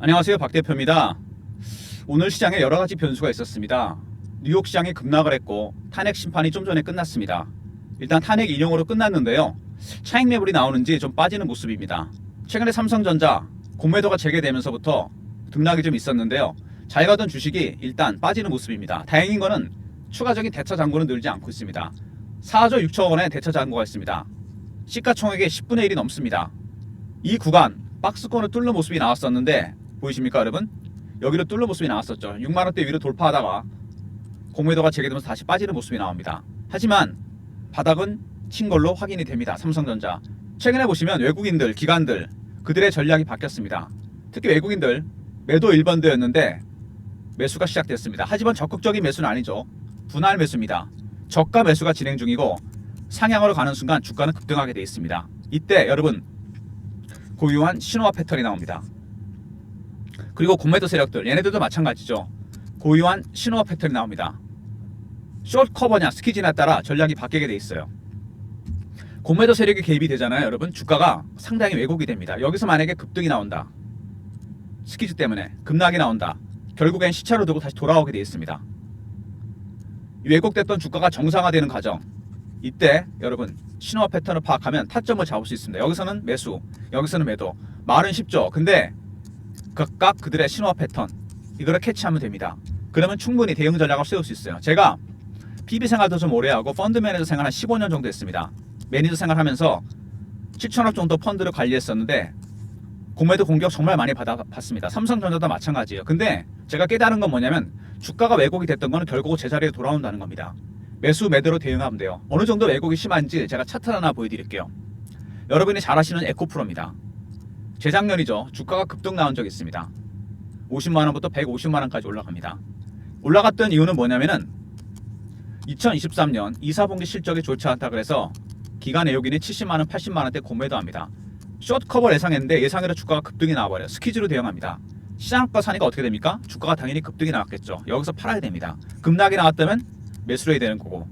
안녕하세요, 박 대표입니다. 오늘 시장에 여러 가지 변수가 있었습니다. 뉴욕 시장이 급락을 했고 탄핵 심판이 좀 전에 끝났습니다. 일단 탄핵 인용으로 끝났는데요. 차익 매물이 나오는지 좀 빠지는 모습입니다. 최근에 삼성전자 공매도가 재개되면서부터 등락이 좀 있었는데요. 잘 가던 주식이 일단 빠지는 모습입니다. 다행인 거는 추가적인 대차 잔고는 늘지 않고 있습니다. 4조 6천 원의 대차 잔고가 있습니다. 시가총액의 10분의 1이 넘습니다. 이 구간 박스권을 뚫는 모습이 나왔었는데 보이십니까 여러분? 여기로 뚫는 모습이 나왔었죠. 6만원대 위로 돌파하다가 공매도가 재개되면서 다시 빠지는 모습이 나옵니다. 하지만 바닥은 친 걸로 확인이 됩니다. 삼성전자. 최근에 보시면 외국인들, 기관들 그들의 전략이 바뀌었습니다. 특히 외국인들 매도 1번대였는데 매수가 시작됐습니다. 하지만 적극적인 매수는 아니죠. 분할 매수입니다. 저가 매수가 진행 중이고 상향으로 가는 순간 주가는 급등하게 되어 있습니다. 이때 여러분 고유한 신호와 패턴이 나옵니다. 그리고 공매도 세력들 얘네들도 마찬가지죠. 고유한 신호와 패턴이 나옵니다. 숏 커버냐 스키지냐에 따라 전략이 바뀌게 돼 있어요. 공매도 세력이 개입이 되잖아요. 여러분 주가가 상당히 왜곡이 됩니다. 여기서 만약에 급등이 나온다. 스키즈 때문에 급락이 나온다. 결국엔 시차로 두고 다시 돌아오게 돼 있습니다. 왜곡됐던 주가가 정상화되는 과정. 이때 여러분 신호와 패턴을 파악하면 타점을 잡을 수 있습니다. 여기서는 매수, 여기서는 매도. 말은 쉽죠. 근데 각각 그들의 신호와 패턴 이거를 캐치하면 됩니다. 그러면 충분히 대응 전략을 세울 수 있어요. 제가 PB 생활도 좀 오래 하고 펀드 매니저 생활 한 15년 정도 했습니다. 매니저 생활하면서 7천억 정도 펀드를 관리했었는데 공매도 공격 정말 많이 받았습니다. 삼성전자도 마찬가지예요. 근데 제가 깨달은 건 뭐냐면 주가가 왜곡이 됐던 거는 결국 제자리에 돌아온다는 겁니다. 매수 매도로 대응하면 돼요. 어느 정도 왜곡이 심한지 제가 차트 하나 보여드릴게요. 여러분이 잘 아시는 에코프로입니다. 재작년이죠. 주가가 급등 나온 적이 있습니다. 50만원부터 150만원까지 올라갑니다. 올라갔던 이유는 뭐냐면은 2023년 2, 4분기 실적이 좋지 않다 그래서 기관 외국인이 70만원, 80만원대 공매도합니다. 숏 커버 예상했는데 예상외로 주가가 급등이 나와버려요. 스퀴즈로 대응합니다. 시장가 사니까 어떻게 됩니까? 주가가 당연히 급등이 나왔겠죠. 여기서 팔아야 됩니다. 급락이 나왔다면 매수를 해야 되는 거고.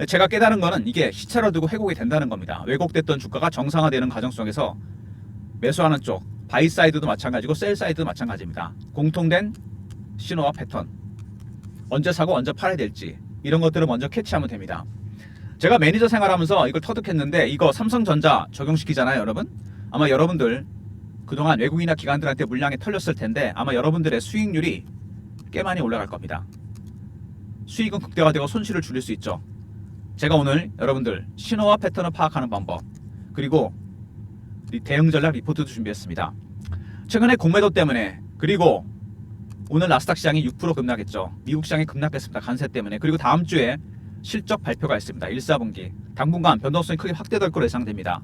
제가 깨달은 거는 이게 시차를 두고 회복이 된다는 겁니다. 왜곡됐던 주가가 정상화되는 과정 속에서 매수하는 쪽, 바이 사이드도 마찬가지고 셀 사이드도 마찬가지입니다. 공통된 신호와 패턴. 언제 사고 언제 팔아야 될지 이런 것들을 먼저 캐치하면 됩니다. 제가 매니저 생활하면서 이걸 터득했는데 이거 삼성전자 적용시키잖아요, 여러분. 아마 여러분들 그동안 외국인이나 기관들한테 물량이 털렸을 텐데 아마 여러분들의 수익률이 꽤 많이 올라갈 겁니다. 수익은 극대화되고 손실을 줄일 수 있죠. 제가 오늘 여러분들 신호와 패턴을 파악하는 방법 그리고 대응 전략 리포트도 준비했습니다. 최근에 공매도 때문에 그리고 오늘 나스닥 시장이 6% 급락했죠. 미국 시장이 급락했습니다. 관세 때문에. 그리고 다음 주에 실적 발표가 있습니다. 1, 4분기. 당분간 변동성이 크게 확대될 것으로 예상됩니다.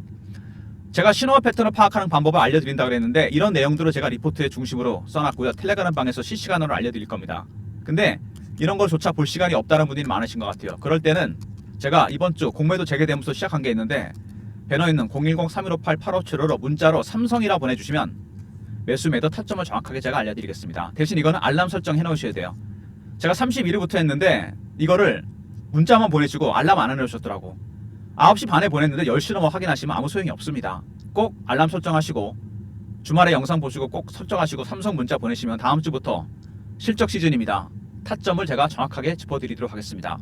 제가 신호와 패턴을 파악하는 방법을 알려드린다고 그랬는데 이런 내용들을 제가 리포트의 중심으로 써놨고요. 텔레그램 방에서 실시간으로 알려드릴 겁니다. 근데 이런 걸조차 볼 시간이 없다는 분들이 많으신 것 같아요. 그럴 때는 제가 이번 주 공매도 재개되면서 시작한 게 있는데 배너 있는 010-3158-8575로 문자로 삼성이라 보내주시면 매수 매도 타점을 정확하게 제가 알려드리겠습니다. 대신 이거는 알람 설정 해놓으셔야 돼요. 제가 31일부터 했는데 이거를 문자만 보내시고 알람 안 해놓으셨더라고. 9시 반에 보냈는데 10시 넘어 확인하시면 아무 소용이 없습니다. 꼭 알람 설정하시고 주말에 영상 보시고 꼭 설정하시고 삼성 문자 보내시면 다음 주부터 실적 시즌입니다. 타점을 제가 정확하게 짚어드리도록 하겠습니다.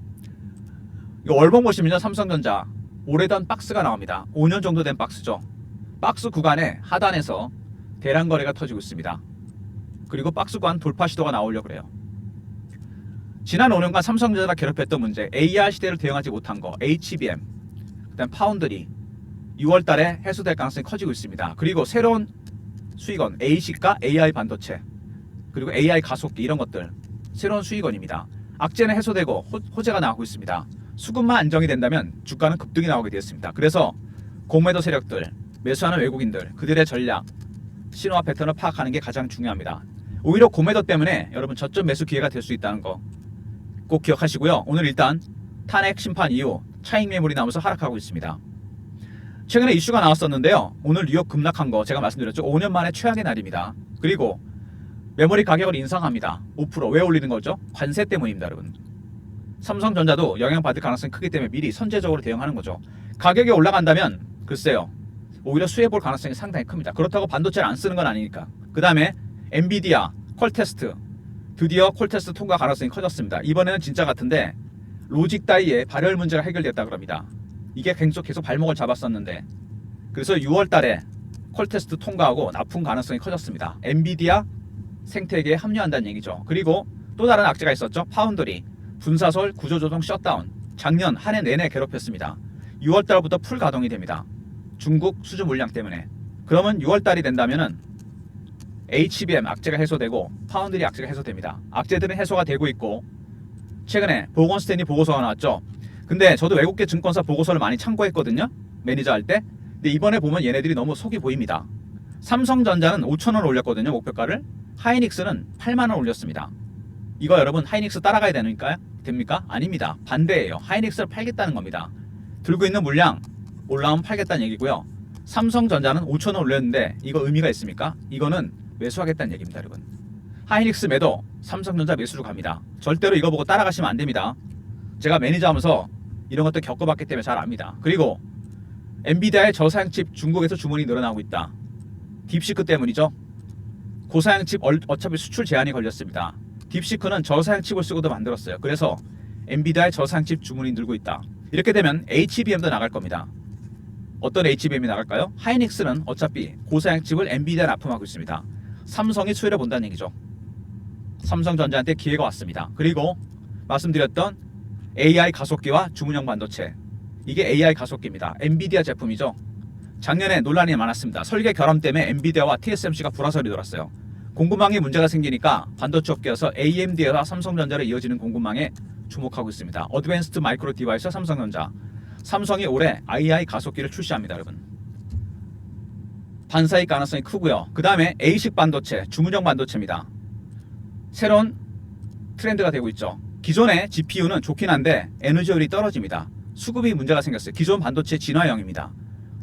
이거 월봉 보시면요. 삼성전자 오래된 박스가 나옵니다. 5년 정도 된 박스죠. 박스 구간에 하단에서 대량 거래가 터지고 있습니다. 그리고 박스 구간 돌파 시도가 나오려고 그래요. 지난 5년간 삼성전자가 괴롭혔던 문제 AR 시대를 대응하지 못한 거 HBM 그다음 파운드리 6월 달에 해소될 가능성이 커지고 있습니다. 그리고 새로운 수익원 ASIC과 AI 반도체 그리고 AI 가속기 이런 것들 새로운 수익원입니다. 악재는 해소되고 호재가 나오고 있습니다. 수급만 안정이 된다면 주가는 급등이 나오게 되었습니다. 그래서 공매도 세력들, 매수하는 외국인들, 그들의 전략, 신호와 패턴을 파악하는 게 가장 중요합니다. 오히려 공매도 때문에 여러분 저점 매수 기회가 될 수 있다는 거 꼭 기억하시고요. 오늘 일단 탄핵 심판 이후 차익 매물이 나오면서 하락하고 있습니다. 최근에 이슈가 나왔었는데요. 오늘 뉴욕 급락한 거 제가 말씀드렸죠. 5년 만에 최악의 날입니다. 그리고 메모리 가격을 인상합니다. 5%. 왜 올리는 거죠? 관세 때문입니다, 여러분. 삼성전자도 영향받을 가능성이 크기 때문에 미리 선제적으로 대응하는 거죠. 가격이 올라간다면 글쎄요. 오히려 수혜볼 가능성이 상당히 큽니다. 그렇다고 반도체를 안 쓰는 건 아니니까. 그 다음에 엔비디아, 퀄테스트, 드디어 퀄테스트 통과 가능성이 커졌습니다. 이번에는 진짜 같은데 로직 다이의 발열 문제가 해결됐다 그럽니다. 이게 계속 발목을 잡았었는데, 그래서 6월 달에 퀄테스트 통과하고 납품 가능성이 커졌습니다. 엔비디아 생태계에 합류한다는 얘기죠. 그리고 또 다른 악재가 있었죠. 파운드리, 분사설 구조조정 셧다운. 작년 한 해 내내 괴롭혔습니다. 6월 달부터 풀 가동이 됩니다. 중국 수주 물량 때문에. 그러면 6월 달이 된다면은 HBM 악재가 해소되고 파운드리 악재가 해소됩니다. 악재들은 해소가 되고 있고, 최근에 보건 스탠리 보고서가 나왔죠. 근데 저도 외국계 증권사 보고서를 많이 참고했거든요. 매니저 할 때. 근데 이번에 보면 얘네들이 너무 속이 보입니다. 삼성전자는 5,000원 올렸거든요. 목표가를. 하이닉스는 8만 원 올렸습니다. 이거 여러분 하이닉스 따라가야 됩니까? 아닙니다. 반대예요. 하이닉스를 팔겠다는 겁니다. 들고 있는 물량 올라오면 팔겠다는 얘기고요. 삼성전자는 5,000원 올렸는데 이거 의미가 있습니까? 이거는 매수하겠다는 얘기입니다, 여러분. 하이닉스 매도, 삼성전자 매수로 갑니다. 절대로 이거 보고 따라가시면 안 됩니다. 제가 매니저 하면서 이런 것도 겪어봤기 때문에 잘 압니다. 그리고 엔비디아의 저사양칩 중국에서 주문이 늘어나고 있다. 딥시크 때문이죠. 고사양칩 어차피 수출 제한이 걸렸습니다. 딥시크는 저사양칩을 쓰고도 만들었어요. 그래서 엔비디아의 저사양칩 주문이 늘고 있다. 이렇게 되면 HBM도 나갈 겁니다. 어떤 HBM이 나갈까요? 하이닉스는 어차피 고사양칩을 엔비디아에 납품하고 있습니다. 삼성이 수혜를 본다는 얘기죠. 삼성전자한테 기회가 왔습니다. 그리고 말씀드렸던 AI 가속기와 주문형 반도체, 이게 AI 가속기입니다. 엔비디아 제품이죠. 작년에 논란이 많았습니다. 설계 결함 때문에 엔비디아와 TSMC가 불화설이 돌았어요. 공급망에 문제가 생기니까 반도체 업계에서 AMD와 삼성전자로 이어지는 공급망에 주목하고 있습니다. 어드밴스드 마이크로 디바이스 삼성전자. 삼성이 올해 AI 가속기를 출시합니다, 여러분. 반사익 가능성이 크고요. 그 다음에 A식 반도체, 주문형 반도체입니다. 새로운 트렌드가 되고 있죠. 기존의 GPU는 좋긴 한데 에너지율이 떨어집니다. 수급이 문제가 생겼어요. 기존 반도체 진화형입니다.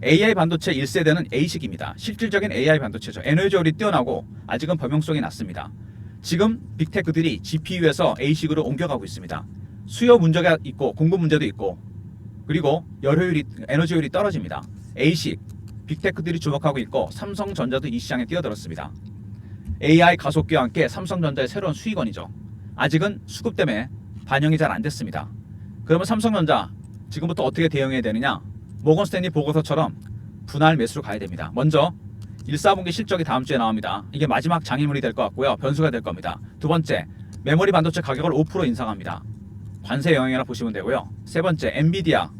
AI 반도체 1세대는 A식입니다. 실질적인 AI 반도체죠. 에너지율이 뛰어나고 아직은 범용성이 낮습니다. 지금 빅테크들이 GPU에서 A식으로 옮겨가고 있습니다. 수요 문제가 있고 공급 문제도 있고, 그리고 에너지율이 떨어집니다. A식 빅테크들이 주목하고 있고, 삼성전자도 이 시장에 뛰어들었습니다. AI 가속기와 함께 삼성전자의 새로운 수익원이죠. 아직은 수급 때문에 반영이 잘 안 됐습니다. 그러면 삼성전자 지금부터 어떻게 대응해야 되느냐? 모건 스탠리 보고서처럼 분할 매수로 가야 됩니다. 먼저 1사분기 실적이 다음 주에 나옵니다. 이게 마지막 장애물이 될 것 같고요. 변수가 될 겁니다. 두 번째, 메모리 반도체 가격을 5% 인상합니다. 관세 영향이라 보시면 되고요. 세 번째, 엔비디아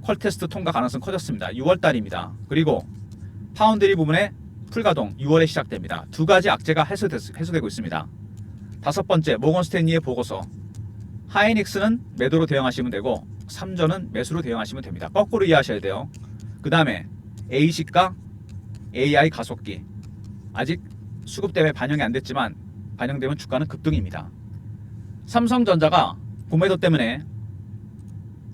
퀄테스트 통과 가능성 커졌습니다. 6월 달입니다. 그리고 파운드리 부분의 풀가동 6월에 시작됩니다. 두 가지 악재가 해소되고 있습니다. 다섯 번째, 모건 스탠리의 보고서. 하이닉스는 매도로 대응하시면 되고, 삼전은 매수로 대응하시면 됩니다. 거꾸로 이해하셔야 돼요. 그 다음에 A식과 AI 가속기. 아직 수급 때문에 반영이 안 됐지만 반영되면 주가는 급등입니다. 삼성전자가 공매도 때문에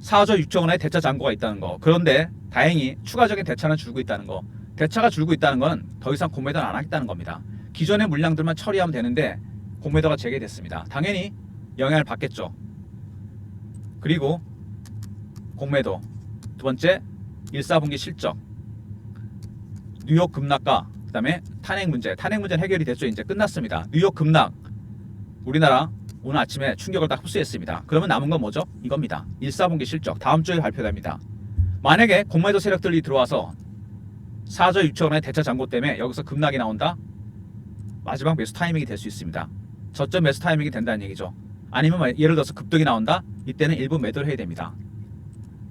4조 6천 원의 대차 잔고가 있다는 거. 그런데 다행히 추가적인 대차는 줄고 있다는 거. 대차가 줄고 있다는 건 더 이상 공매도는 안 하겠다는 겁니다. 기존의 물량들만 처리하면 되는데 공매도가 재개됐습니다. 당연히 영향을 받겠죠. 그리고 공매도, 두 번째 1사분기 실적, 뉴욕 급락과 그 다음에 탄핵 문제는 해결이 됐죠. 이제 끝났습니다. 뉴욕 급락, 우리나라 오늘 아침에 충격을 다 흡수했습니다. 그러면 남은 건 뭐죠? 이겁니다. 1사분기 실적 다음 주에 발표됩니다. 만약에 공매도 세력들이 들어와서 4조 6천 원의 대차 잔고 때문에 여기서 급락이 나온다? 마지막 매수 타이밍이 될 수 있습니다. 저점 매수 타이밍이 된다는 얘기죠. 아니면 예를 들어서 급등이 나온다? 이때는 일부 매도를 해야 됩니다.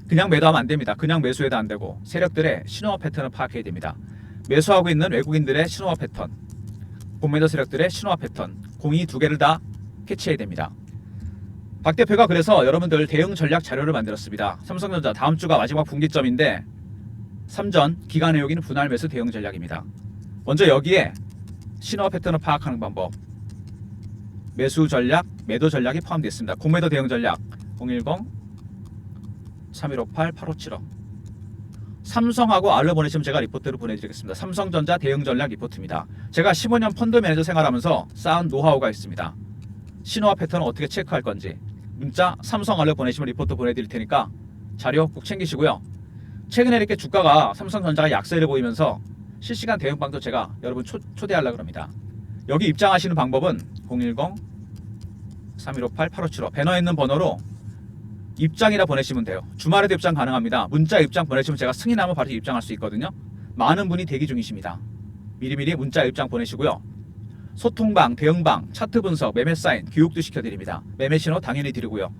그냥 매도하면 안 됩니다. 그냥 매수해도 안 되고 세력들의 신호와 패턴을 파악해야 됩니다. 매수하고 있는 외국인들의 신호와 패턴, 공매도 세력들의 신호와 패턴, 공이 두 개를 다 캐치해야 됩니다. 박 대표가 그래서 여러분들 대응 전략 자료를 만들었습니다. 삼성전자 다음 주가 마지막 분기점인데, 삼전 기간 외우기는 분할 매수 대응 전략입니다. 먼저 여기에 신호와 패턴을 파악하는 방법, 매수 전략, 매도 전략이 포함되어 있습니다. 공매도 대응 전략 010-3158-8575. 삼성하고 알로 보내시면 제가 리포트를 보내드리겠습니다. 삼성전자 대응 전략 리포트입니다. 제가 15년 펀드 매니저 생활하면서 쌓은 노하우가 있습니다. 신호와 패턴을 어떻게 체크할 건지 문자 삼성 알로 보내시면 리포트 보내드릴 테니까 자료 꼭 챙기시고요. 최근에 이렇게 주가가 삼성전자가 약세를 보이면서 실시간 대응방도 제가 여러분 초대하려고 합니다. 여기 입장하시는 방법은 010-3158-8575 배너에 있는 번호로 입장이라 보내시면 돼요. 주말에도 입장 가능합니다. 문자 입장 보내시면 제가 승인하면 바로 입장할 수 있거든요. 많은 분이 대기 중이십니다. 미리미리 문자 입장 보내시고요. 소통방, 대응방, 차트 분석, 매매 사인, 교육도 시켜드립니다. 매매 신호 당연히 드리고요.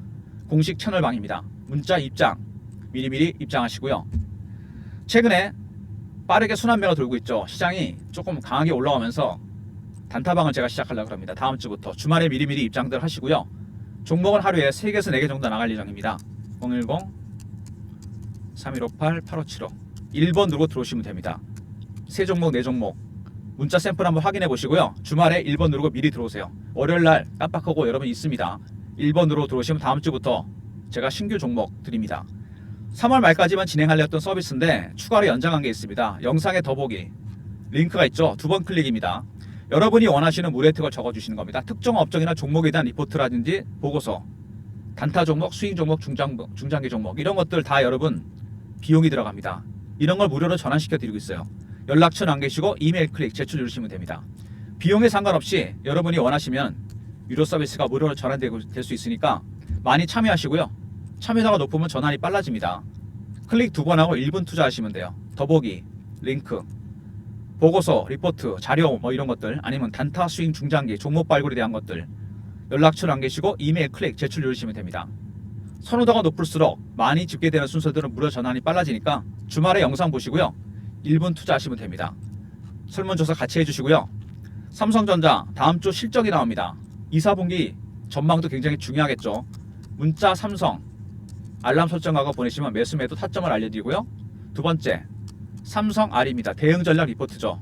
공식 채널방입니다. 문자 입장 미리미리 입장하시고요. 최근에 빠르게 순환매가 돌고 있죠. 시장이 조금 강하게 올라오면서 단타방을 제가 시작하려고 합니다. 다음 주부터 주말에 미리미리 입장들 하시고요. 종목은 하루에 3개에서 4개 정도 나갈 예정입니다. 010-3158-8575 1번 누르고 들어오시면 됩니다. 3종목 4종목 문자 샘플 한번 확인해 보시고요. 주말에 1번 누르고 미리 들어오세요. 월요일날 깜빡하고 여러분 있습니다. 1번 누르고 들어오시면 다음 주부터 제가 신규 종목 드립니다. 3월 말까지만 진행하려 했던 서비스인데 추가로 연장한 게 있습니다. 영상에 더보기 링크가 있죠. 2번 클릭입니다. 여러분이 원하시는 무료 혜택을 적어주시는 겁니다. 특정 업종이나 종목에 대한 리포트라든지 보고서, 단타 종목, 스윙 종목, 중장기 종목 이런 것들 다 여러분 비용이 들어갑니다. 이런 걸 무료로 전환시켜 드리고 있어요. 연락처 남기시고 이메일 클릭 제출 누르시면 됩니다. 비용에 상관없이 여러분이 원하시면 유료 서비스가 무료로 전환될 수 있으니까 많이 참여하시고요. 참여도가 높으면 전환이 빨라집니다. 클릭 2번 하고 1분 투자하시면 돼요. 더보기, 링크, 보고서, 리포트, 자료 뭐 이런 것들 아니면 단타, 스윙, 중장기, 종목 발굴에 대한 것들 연락처 남기시고 이메일 클릭 제출 누르시면 됩니다. 선호도가 높을수록 많이 집계되는 순서들은 무료 전환이 빨라지니까 주말에 영상 보시고요. 1분 투자하시면 됩니다. 설문조사 같이 해주시고요. 삼성전자 다음 주 실적이 나옵니다. 2, 4분기 전망도 굉장히 중요하겠죠. 문자 삼성 알람 설정하고 보내시면 매수 매도 타점을 알려드리고요. 두 번째 삼성 R입니다. 대응 전략 리포트죠.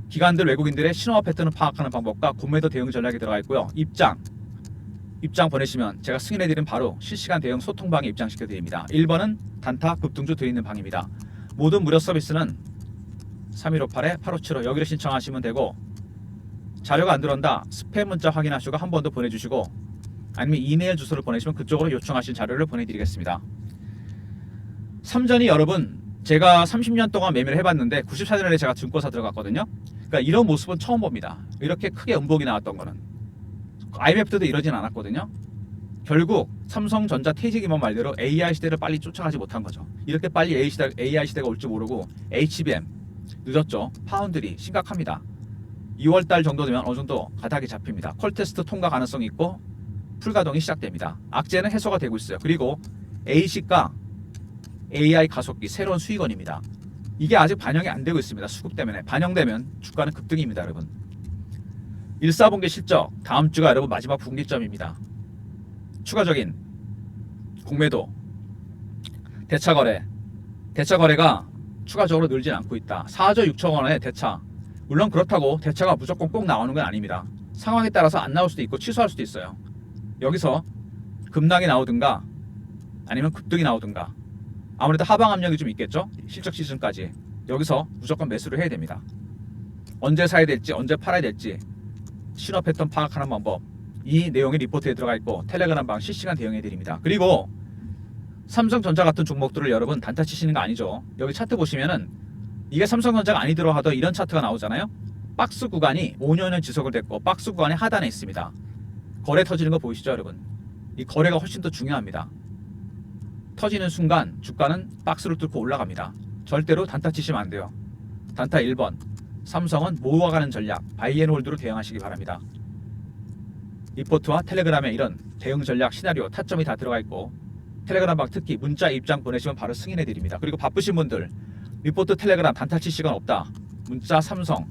기관들 외국인들의 신호와 패턴을 파악하는 방법과 구매도 대응 전략이 들어가 있고요. 입장 보내시면 제가 승인해드린 바로 실시간 대응 소통방에 입장시켜드립니다. 1번은 단타 급등주 들어있는 방입니다. 모든 무료 서비스는 3158-8575 여기를 신청하시면 되고 자료가 안 들어온다 스팸 문자 확인하시고 한 번 더 보내주시고 아니면 이메일 주소를 보내시면 그쪽으로 요청하신 자료를 보내드리겠습니다. 삼전이 여러분 제가 30년 동안 매매를 해봤는데 94년에 제가 증권사 들어갔거든요. 그러니까 이런 모습은 처음 봅니다. 이렇게 크게 음봉이 나왔던 거는 IMF 때도 이러진 않았거든요. 결국 삼성전자 퇴직이면 말대로 AI 시대를 빨리 쫓아가지 못한 거죠. 이렇게 빨리 AI 시대가 올 줄 모르고 HBM 늦었죠. 파운드리 심각합니다. 2월달 정도 되면 어느 정도 가닥이 잡힙니다. 콜테스트 통과 가능성이 있고 풀가동이 시작됩니다. 악재는 해소가 되고 있어요. 그리고 AC가 AI 가속기 새로운 수익원입니다. 이게 아직 반영이 안 되고 있습니다. 수급 때문에. 반영되면 주가는 급등입니다. 여러분 1,4분기 실적 다음 주가 여러분 마지막 분기점입니다. 추가적인 공매도 대차거래가 추가적으로 늘진 않고 있다. 4조 6천 원의 대차 물론 그렇다고 대차가 무조건 꼭 나오는 건 아닙니다. 상황에 따라서 안 나올 수도 있고 취소할 수도 있어요. 여기서 급락이 나오든가 아니면 급등이 나오든가 아무래도 하방 압력이 좀 있겠죠. 실적 시즌까지 여기서 무조건 매수를 해야 됩니다. 언제 사야 될지 언제 팔아야 될지 신호 패턴 파악하는 방법 이 내용이 리포트에 들어가 있고 텔레그램방 실시간 대응해 드립니다. 그리고 삼성전자 같은 종목들을 여러분 단타 치시는 거 아니죠. 여기 차트 보시면은 이게 삼성전자가 아니더라 하던 이런 차트가 나오잖아요. 박스 구간이 5년을 지속을 됐고 박스 구간의 하단에 있습니다. 거래 터지는 거 보이시죠 여러분. 이 거래가 훨씬 더 중요합니다. 터지는 순간 주가는 박스를 뚫고 올라갑니다. 절대로 단타 치시면 안 돼요. 단타 1번 삼성은 모아가는 전략 바이앤홀드로 대응하시기 바랍니다. 리포트와 텔레그램에 이런 대응 전략 시나리오 타점이 다 들어가 있고 텔레그램방 특히 문자 입장 보내시면 바로 승인해 드립니다. 그리고 바쁘신 분들 리포트 텔레그램 단타 칠 시간 없다. 문자 삼성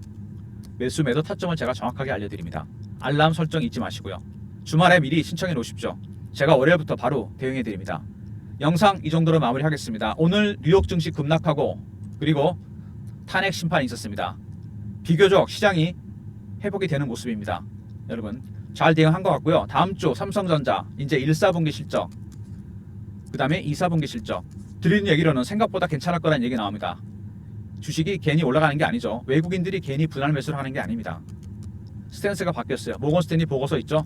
매수 매도 타점을 제가 정확하게 알려드립니다. 알람 설정 잊지 마시고요. 주말에 미리 신청해 놓으십시오. 제가 월요일부터 바로 대응해 드립니다. 영상 이 정도로 마무리하겠습니다. 오늘 뉴욕 증시 급락하고 그리고 탄핵 심판이 있었습니다. 비교적 시장이 회복이 되는 모습입니다. 여러분 잘 대응한 것 같고요. 다음 주 삼성전자 이제 1, 4분기 실적 그 다음에 2, 4분기 실적 드리는 얘기로는 생각보다 괜찮을 거라는 얘기 나옵니다. 주식이 괜히 올라가는 게 아니죠. 외국인들이 괜히 분할 매수를 하는 게 아닙니다. 스탠스가 바뀌었어요. 모건 스탠리 보고서 있죠.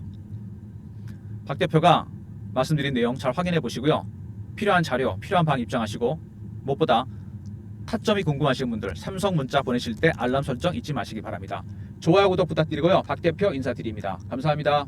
박 대표가 말씀드린 내용 잘 확인해 보시고요. 필요한 자료, 필요한 방 입장하시고 무엇보다 타점이 궁금하신 분들 삼성 문자 보내실 때 알람 설정 잊지 마시기 바랍니다. 좋아요 구독 부탁드리고요. 박 대표 인사드립니다. 감사합니다.